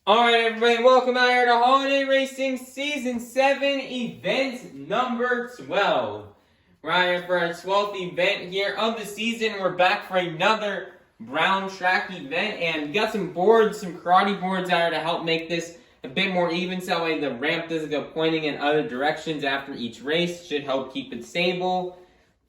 Alright everybody, welcome out here to Holiday Racing Season 7 Event number 12. We're out here for our 12th event here of the season. We're back for another brown track event, and we got some boards, some karate boards out here to help make this a bit more even, so that way the ramp doesn't go pointing in other directions after each race. Should help keep it stable.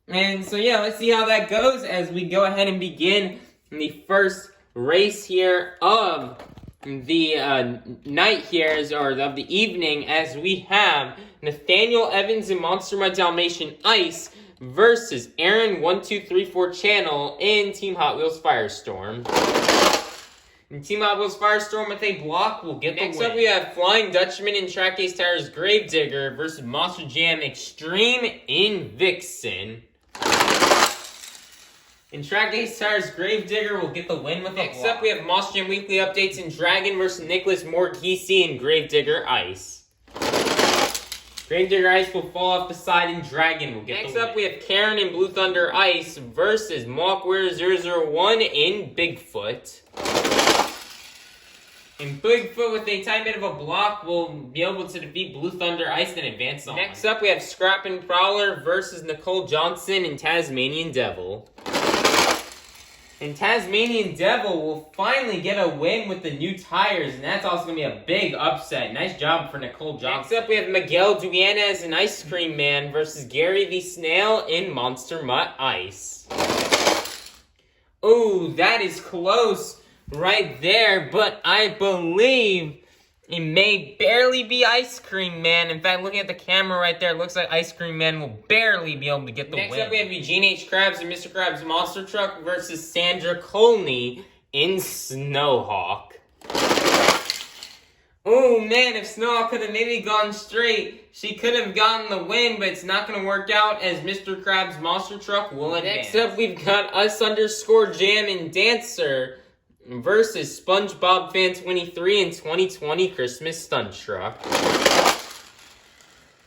And so yeah, let's see how that goes as we go ahead and begin the first race here of the night here, or of the evening, as we have Nathaniel Evans and Monster Mud Dalmatian Ice versus Aaron1234 Channel in Team Hot Wheels Firestorm. And Team Hot Wheels Firestorm with a block will get the win. Next up we have Flying Dutchman and Track Ace Tires Gravedigger versus Monster Jam Extreme in Vixen. And Track Ace Tires Gravedigger will get the win with a block. Next up, we have Monster Jam Weekly Updates in Dragon versus Nicholas Morghese and Gravedigger Ice. Gravedigger Ice will fall off the side and Dragon will get the win. Next up, we have Karen and Blue Thunder Ice versus Mawkware 001 in Bigfoot. And Bigfoot, with a tiny bit of a block, will be able to defeat Blue Thunder Ice and advance on. Next up, we have Scrap and Prowler versus Nicole Johnson and Tasmanian Devil. And Tasmanian Devil will finally get a win with the new tires, and that's also going to be a big upset. Nice job for Nicole Johnson. Next up, we have Miguel Duenas and Ice Cream Man versus Gary the Snail in Monster Mutt Ice. Ooh, that is close right there, but I believe it may barely be Ice Cream Man. In fact, looking at the camera right there, it looks like Ice Cream Man will barely be able to get the win. Next up, we have Eugene H. Krabs and Mr. Krabs Monster Truck versus Sandra Colney in Snowhawk. Oh man, if Snowhawk could have maybe gone straight, she could have gotten the win, but it's not going to work out as Mr. Krabs Monster Truck will advance. Next up, we've got Us_Jam and Dancer versus SpongeBob Fan 23 and 2020 Christmas Stunt Truck.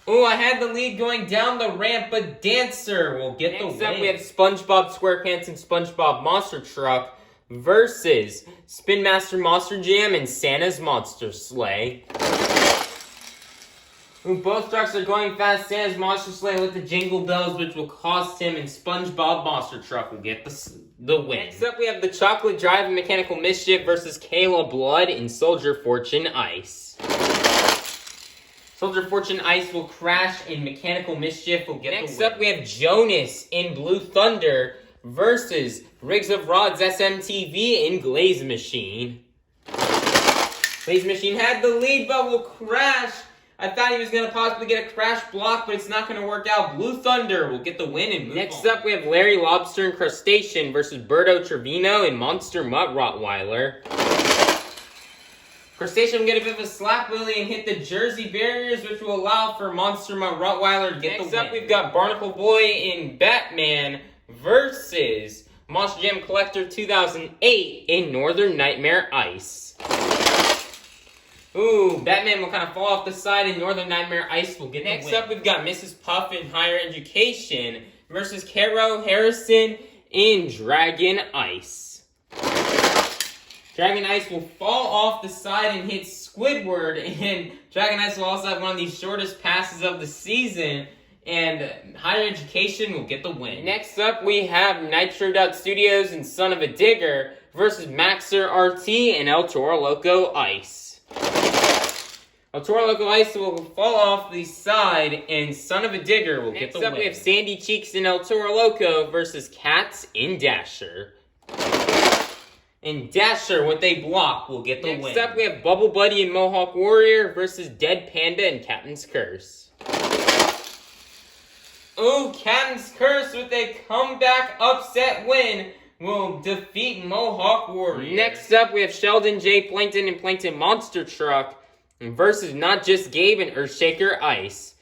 Oh, I had the lead going down the ramp, but Dancer will get the win. Next up, we have SpongeBob SquarePants and SpongeBob Monster Truck versus Spin Master Monster Jam and Santa's Monster Sleigh. Ooh, both trucks are going fast. Santa's Monster Sleigh with the jingle bells, which will cost him, and SpongeBob Monster Truck will get the win. Next up, we have the Chocolate Drive and Mechanical Mischief versus Kayla Blood in Soldier Fortune Ice. Soldier Fortune Ice will crash, and Mechanical Mischief will get the win. Next up, we have Jonas in Blue Thunder versus Riggs of Rods SMTV in Glaze Machine. Glaze Machine had the lead, but will crash. I thought he was going to possibly get a crash block, but it's not going to work out. Blue Thunder will get the win and move on. Next up, we have Larry Lobster and Crustacean versus Berto Trevino and Monster Mutt Rottweiler. Crustacean will get a bit of a slap wheelie and hit the Jersey barriers, which will allow for Monster Mutt Rottweiler to get the win. Next up, we've got Barnacle Boy in Batman versus Monster Jam Collector 2008 in Northern Nightmare Ice. Ooh, Batman will kind of fall off the side and Northern Nightmare Ice will get the win. Next up, we've got Mrs. Puff in Higher Education versus Caro Harrison in Dragon Ice. Dragon Ice will fall off the side and hit Squidward, and Dragon Ice will also have one of the shortest passes of the season, and Higher Education will get the win. Next up, we have Nitro Dot Studios and Son of a Digger versus Maxer RT and El Toro Loco Ice. El Toro Loco Ice will fall off the side, and Son of a Digger will get the win. Next up, we have Sandy Cheeks and El Toro Loco versus Cats in Dasher. And Dasher, with a block, will get the win. Next up, we have Bubble Buddy and Mohawk Warrior versus Dead Panda and Captain's Curse. Oh, Captain's Curse with a comeback upset win will defeat Mohawk Warrior. Next up, we have Sheldon J. Plankton and Plankton Monster Truck versus Not Just Gabe and Earthshaker Ice.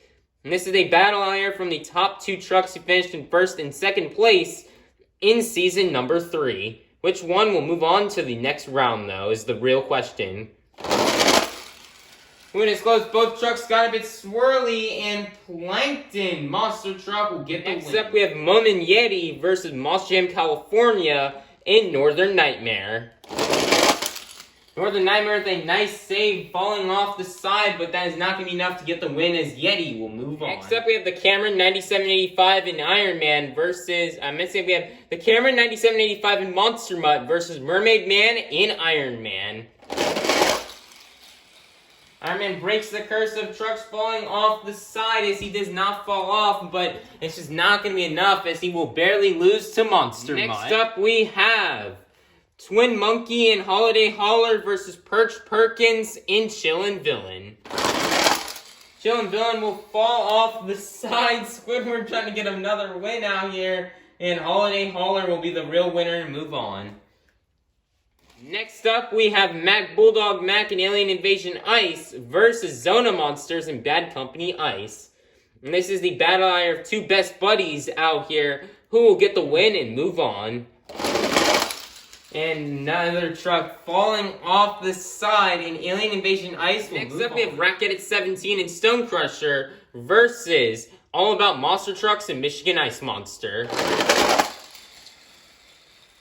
And this is a battle here from the top two trucks who finished in first and second place in season number 3. Which one will move on to the next round, though, is the real question. When it's close, both trucks got a bit swirly, and Plankton Monster Truck will get the win. Next up, we have Mum and Yeti versus Monster Jam California in Northern Nightmare. Northern Nightmare with a nice save falling off the side, but that is not going to be enough to get the win as Yeti will move on. Next up, we have the Cameron 9785 in Iron Man versus, we have the Cameron 9785 in Monster Mutt versus Mermaid Man in Iron Man. Iron Man breaks the curse of trucks falling off the side as he does not fall off, but it's just not going to be enough as he will barely lose to Monster Mutt. Next up, we have Twin Monkey and Holiday Hauler versus Perch Perkins in Chillin' Villain. Chillin' Villain will fall off the side. Squidward trying to get another win out here. And Holiday Hauler will be the real winner and move on. Next up, we have Mac Bulldog Mac and Alien Invasion Ice versus Zona Monsters and Bad Company Ice. And this is the battle of two best buddies out here who will get the win and move on. And another truck falling off the side in Alien Invasion Ice. Next up, we have Racket at 17 and Stone Crusher versus All About Monster Trucks and Michigan Ice Monster.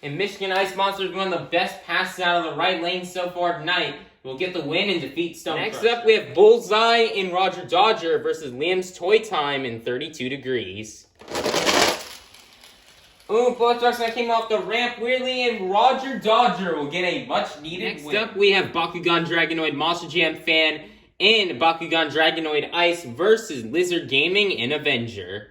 And Michigan Ice Monster is one of the best passes out of the right lane so far tonight. Will get the win and defeat Stone Crusher. Next up, we have Bullseye in Roger Dodger versus Liam's Toy Time in 32 Degrees. Ooh, both trucks that came off the ramp weirdly, and Roger Dodger will get a much-needed win. Next up, we have Bakugan Dragonoid Monster Jam Fan and Bakugan Dragonoid Ice versus Lizard Gaming and Avenger.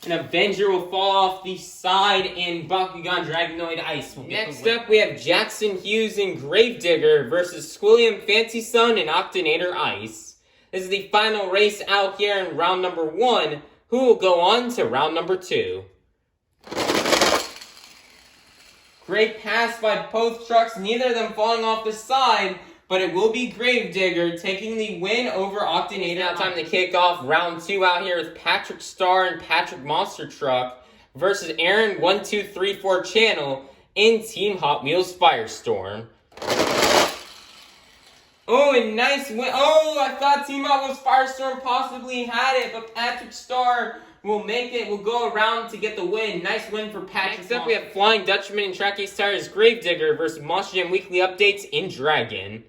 And Avenger will fall off the side, and Bakugan Dragonoid Ice will get the win. Next up, we have Jackson Hughes and Gravedigger versus Squilliam Fancy Sun and Octonator Ice. This is the final race out here in round number 1, who will go on to round number 2. Great pass by both trucks, neither of them falling off the side, but it will be Gravedigger taking the win over Octonator. Now time to kick off round 2 out here with Patrick Star and Patrick Monster Truck versus Aaron 1234 Channel in Team Hot Wheels Firestorm. Oh, a nice win. Oh, I thought Team Hot Wheels Firestorm possibly had it, but Patrick Star will make it, will go around to get the win. Nice win for Patrick. Next up, we have Flying Dutchman and Track Ace Tires Gravedigger versus Monster Jam Weekly Updates in Dragon.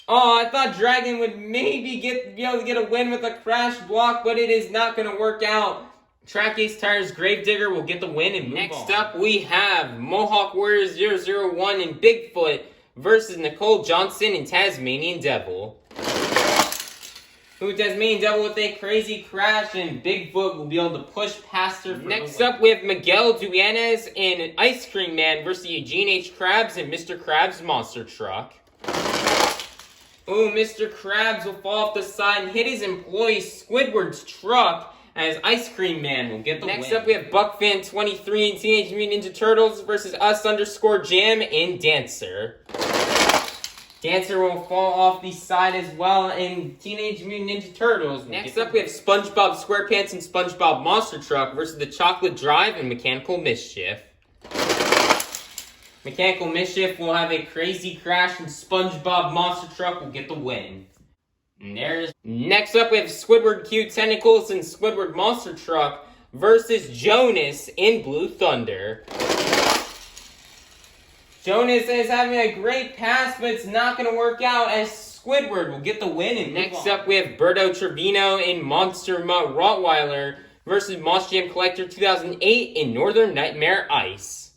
Oh, I thought Dragon would maybe be able to get a win with a crash block, but it is not going to work out. Track Ace Tires Gravedigger will get the win and move on. Next up, we have Mohawk Warrior 001 and Bigfoot versus Nicole Johnson and Tasmanian Devil. Who Tasmanian Devil with a crazy crash, and Bigfoot will be able to push past her. Next up, we have Miguel Duenas and Ice Cream Man versus Eugene H. Krabs and Mr. Krabs Monster Truck. Ooh, Mr. Krabs will fall off the side and hit his employee Squidward's truck as Ice Cream Man will get the win. Next up, we have BuckFan23 and Teenage Mutant Ninja Turtles versus Us_Jam and Dancer. Dancer will fall off the side as well, and Teenage Mutant Ninja Turtles. Next up, we have SpongeBob SquarePants and SpongeBob Monster Truck versus the Chocolate Drive and Mechanical Mischief. Mechanical Mischief will have a crazy crash, and SpongeBob Monster Truck will get the win. Next up, we have Squidward Q Tentacles and Squidward Monster Truck versus Jonas in Blue Thunder. Jonas is having a great pass, but it's not going to work out as Squidward will get the win. And next up, we have Berto Trevino in Monster Mutt Rottweiler versus Monster Jam Collector 2008 in Northern Nightmare Ice.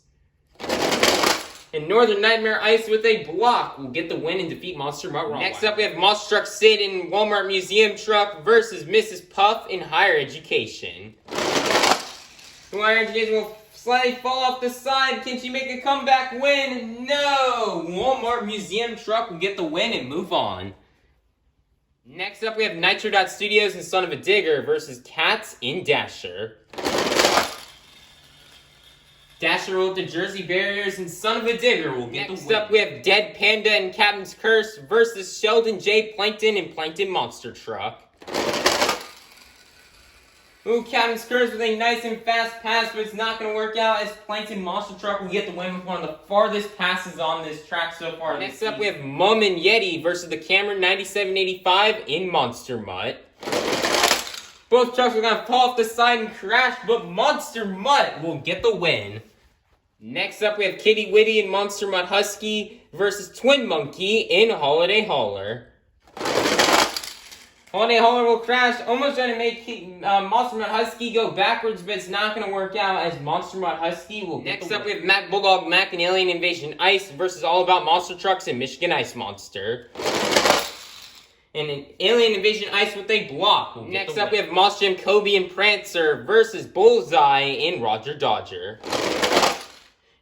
And Northern Nightmare Ice with a block will get the win and defeat Monster Mutt Rottweiler. Next up, we have Monster Truck Sid in Walmart Museum Truck versus Mrs. Puff in Higher Education. Higher Education will slightly fall off the side. Can she make a comeback win? No! Walmart Museum Truck will get the win and move on. Next up, we have Nitro Studios and Son of a Digger versus Cats in Dasher. Dasher with the Jersey Barriers and Son of a Digger will get the win. Next up, we have Dead Panda and Captain's Curse versus Sheldon J. Plankton and Plankton Monster Truck. Ooh, Captain's Curse with a nice and fast pass, but it's not going to work out as Plankton Monster Truck will get the win with one of the farthest passes on this track so far. Next up, we have Mum and Yeti versus the Cameron 9785 in Monster Mutt. Both trucks are going to fall off the side and crash, but Monster Mutt will get the win. Next up, we have Kitty Witty and Monster Mutt Husky versus Twin Monkey in Holiday Hauler. Holiday Hauler will crash, almost trying to make Monster Mutt Husky go backwards, but it's not going to work out as Monster Mutt Husky will get Next up, we have Mac Bulldog Mac and Alien Invasion Ice versus All About Monster Trucks and Michigan Ice Monster. And an Alien Invasion Ice with a block. Next up, we have Monster Jam Kobe and Prancer versus Bullseye in Roger Dodger.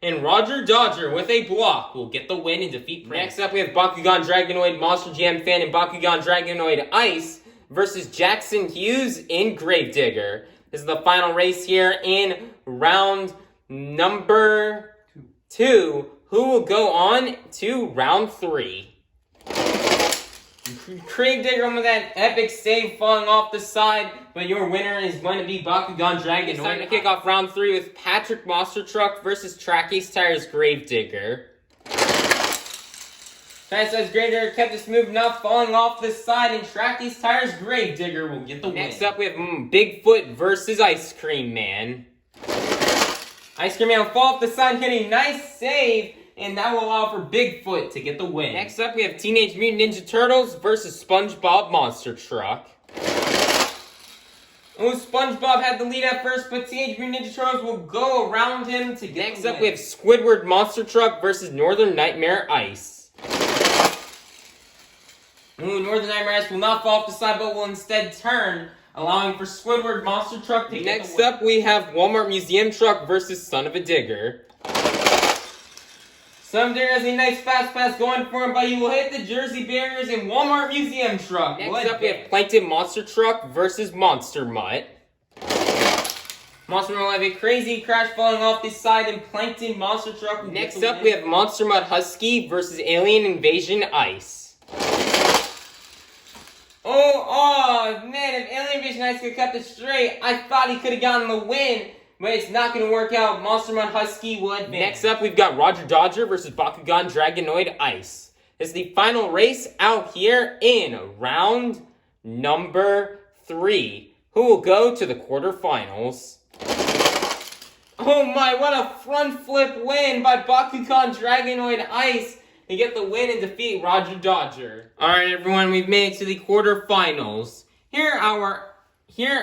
And Roger Dodger with a block will get the win and defeat Prancer. Next up, we have Bakugan Dragonoid Monster Jam Fan and Bakugan Dragonoid Ice versus Jackson Hughes in Gravedigger. This is the final race here in round number 2. Who will go on to round 3? Gravedigger with that epic save falling off the side, but your winner is going to be Bakugan Dragon. It's time to kick off round 3 with Patrick Monster Truck versus Track Ace Tires Gravedigger. Track Ace Gravedigger kept it smooth enough, falling off the side, and Track Ace Tires Gravedigger will get the win. Next up, we have Bigfoot versus Ice Cream Man. Ice Cream Man will fall off the side, getting a nice save, and that will allow for Bigfoot to get the win. Next up, we have Teenage Mutant Ninja Turtles versus SpongeBob Monster Truck. Oh, SpongeBob had the lead at first, but Teenage Mutant Ninja Turtles will go around him to get Next up, we have Squidward Monster Truck versus Northern Nightmare Ice. Ooh, Northern Nightmare Ice will not fall off the side, but will instead turn, allowing for Squidward Monster Truck to get the win. Next up, we have Walmart Museum Truck versus Son of a Digger. Son of a Digger has a nice fast pass going for him, but he will hit the Jersey barriers in Walmart Museum Truck. Next up, we have Plankton Monster Truck versus Monster Mutt. Monster Mutt will have a crazy crash falling off the side, and Plankton Monster Truck will Next up, we have Monster Mutt Husky versus Alien Invasion Ice. Oh, man, if Alien Invasion Ice could have kept it straight, I thought he could have gotten the win. But it's not going to work out. Monster Mutt Husky will advance. Next up, we've got Roger Dodger versus Bakugan Dragonoid Ice. This is the final race out here in round number 3. Who will go to the quarterfinals? Oh my, what a front flip win by Bakugan Dragonoid Ice to get the win and defeat Roger Dodger. Alright everyone, we've made it to the quarterfinals. Here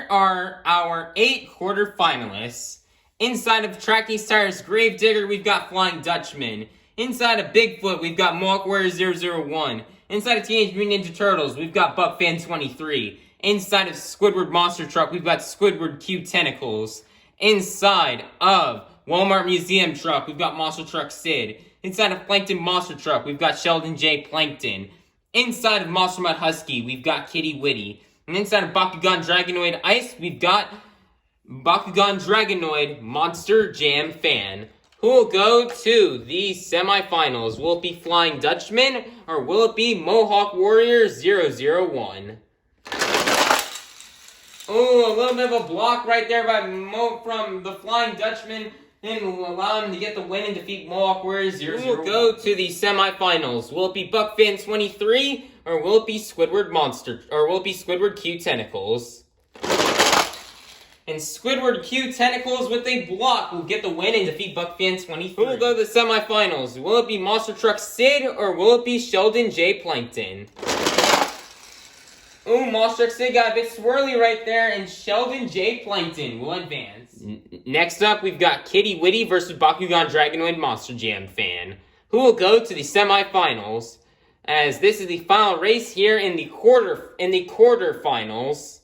are our 8 quarterfinalists. Inside of Track Ace Tires Gravedigger, we've got Flying Dutchman. Inside of Bigfoot, we've got Mohawk Warrior 001. Inside of Teenage Mutant Ninja Turtles, we've got Buckfan23. Inside of Squidward Monster Truck, we've got Squidward Q Tentacles. Inside of Walmart Museum Truck, we've got Monster Truck Sid. Inside of Plankton Monster Truck, we've got Sheldon J. Plankton. Inside of Monster Mutt Husky, we've got Kitty Witty. And inside of Bakugan Dragonoid Ice, we've got Bakugan Dragonoid Monster Jam Fan. Who will go to the semifinals? Will it be Flying Dutchman or will it be Mohawk Warrior 001? Oh, a little bit of a block right there by from the Flying Dutchman. And will allow him to get the win and defeat Mohawk Warrior 001. Who will go to the semifinals? Will it be Buckfan23 or will it be Squidward Q Tentacles? And Squidward Q Tentacles with a block will get the win and defeat Buckfan23. Who will go to the semifinals? Will it be Monster Truck Sid or will it be Sheldon J. Plankton? Ooh, Monster Truck Sid got a bit swirly right there, and Sheldon J. Plankton will advance. Next up, we've got Kitty Witty versus Bakugan Dragonoid Monster Jam Fan. Who will go to the semifinals? As this is the final race here in the quarterfinals.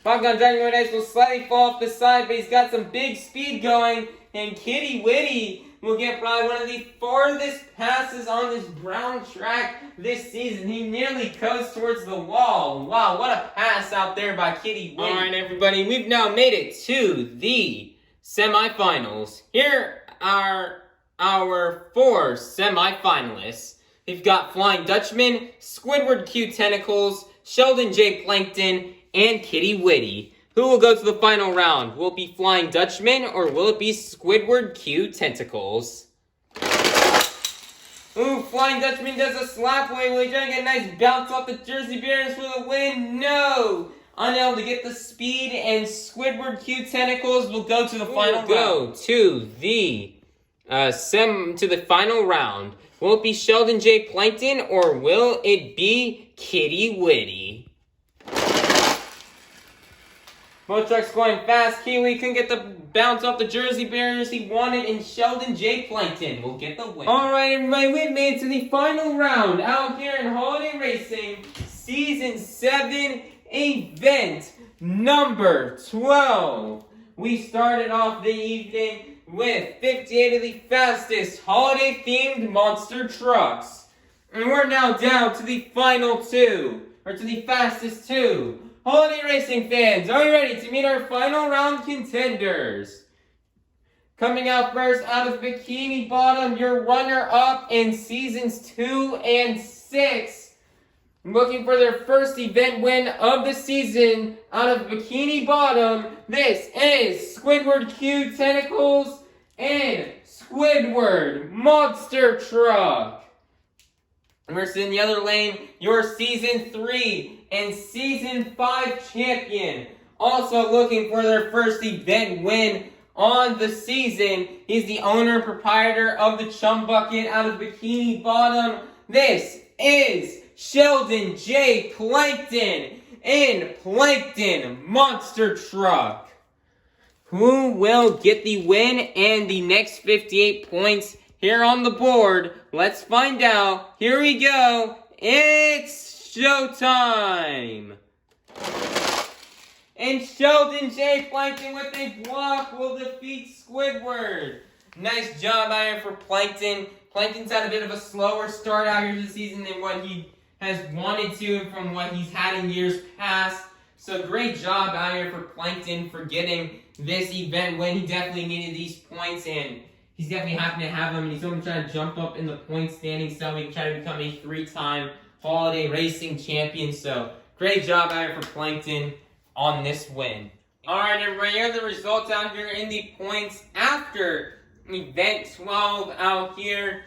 Bakugan Dragonoid Ice will slightly fall off the side, but he's got some big speed going, and Kitty Witty will get probably one of the farthest passes on this brown track this season. He nearly goes towards the wall. Wow, what a pass out there by Kitty Witty. Alright everybody, we've now made it to the semifinals. Here are our 4 semifinalists. We've got Flying Dutchman, Squidward Q Tentacles, Sheldon J. Plankton, and Kitty Witty. Who will go to the final round? Will it be Flying Dutchman or will it be Squidward Q Tentacles? Ooh, Flying Dutchman does a slap away. Will he try to get a nice bounce off the Jersey Barriers for the win? No! unable to get the speed, and Squidward Q Tentacles will go to the final round. Go to the final round. Will it be Sheldon J. Plankton or will it be Kitty Witty? Both trucks going fast. Kiwi couldn't get the bounce off the Jersey barriers he wanted, and Sheldon J. Plankton will get the win. Alright, everybody, we've made it to the final round out here in Holiday Racing Season 7, event number 12. We started off the evening with 58 of the fastest holiday-themed monster trucks. And we're now down to the final two, or to the fastest two. Holiday Racing fans, are you ready to meet our final round contenders? Coming out first out of Bikini Bottom, your runner-up in Seasons 2 and 6. Looking for their first event win of the season out of Bikini Bottom, this is Squidward Q Tentacles and Squidward Monster Truck. Versus in the other lane, your Season 3 and Season 5 champion. Also looking for their first event win on the season. He's the owner and proprietor of the Chum Bucket out of Bikini Bottom. This is Sheldon J. Plankton in Plankton Monster Truck. Who will get the win and the next 58 points here on the board? Let's find out. Here we go. It's showtime. And Sheldon J. Plankton with a block will defeat Squidward. Nice job out here for Plankton. Plankton's had a bit of a slower start out here this season than what he has wanted to from what he's had in years past. So great job out here for Plankton for getting this event win. He definitely needed these points, and he's definitely happy to have them. And he's only trying to jump up in the point standing so he can try to become a 3-time Holiday Racing champion. So great job out here for Plankton on this win. Alright, everybody, here are the results out here in the points after event 12 out here.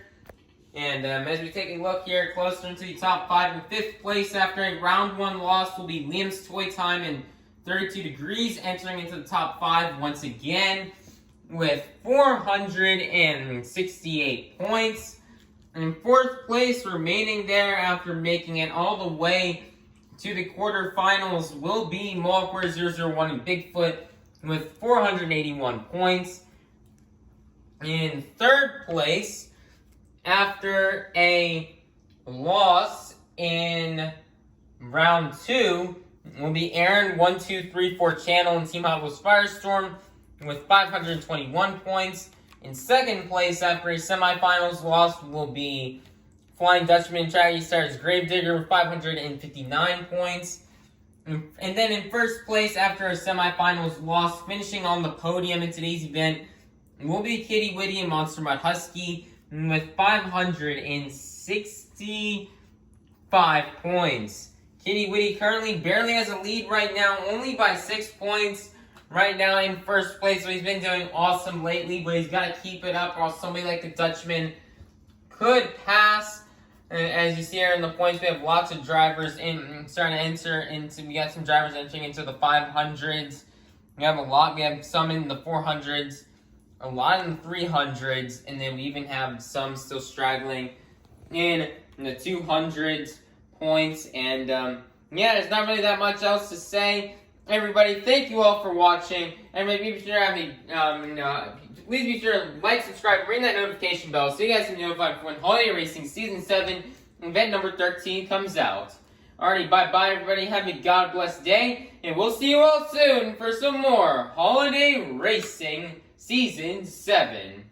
And as we take a look here closer into the top 5, in 5th place after a round 1 loss will be Liam's Toy Time and 32 Degrees, entering into the top 5 once again with 468 points. And in 4th place, remaining there after making it all the way to the quarterfinals, will be Malquer 001 and Bigfoot with 481 points. In 3rd place, after a loss in round 2, will be Aaron 1234 Channel and Team Hot Wheels Firestorm with 521 points. In 2nd place, after a semifinals loss, will be Flying Dutchman and Shaggy Stars Gravedigger with 559 points. And then in 1st place, after a semifinals loss, finishing on the podium in today's event, will be Kitty Witty and Monster Mud Husky with 565 points. Kitty Witty currently barely has a lead right now, only by 6 points. Right now in 1st place, so he's been doing awesome lately, but he's got to keep it up or else somebody like the Dutchman could pass. As you see here in the points, we have lots of drivers starting to enter into, we got some drivers entering into the 500s. We have some in the 400s, a lot in the 300s, and then we even have some still straggling in the 200s points. And yeah, there's not really that much else to say. Everybody, thank you all for watching. Everybody, be sure to please be sure to like, subscribe, ring that notification bell so you guys can be notified when Holiday Racing Season 7, event number 13 comes out. Alrighty, bye-bye, everybody. Have a God-blessed day, and we'll see you all soon for some more Holiday Racing Season 7.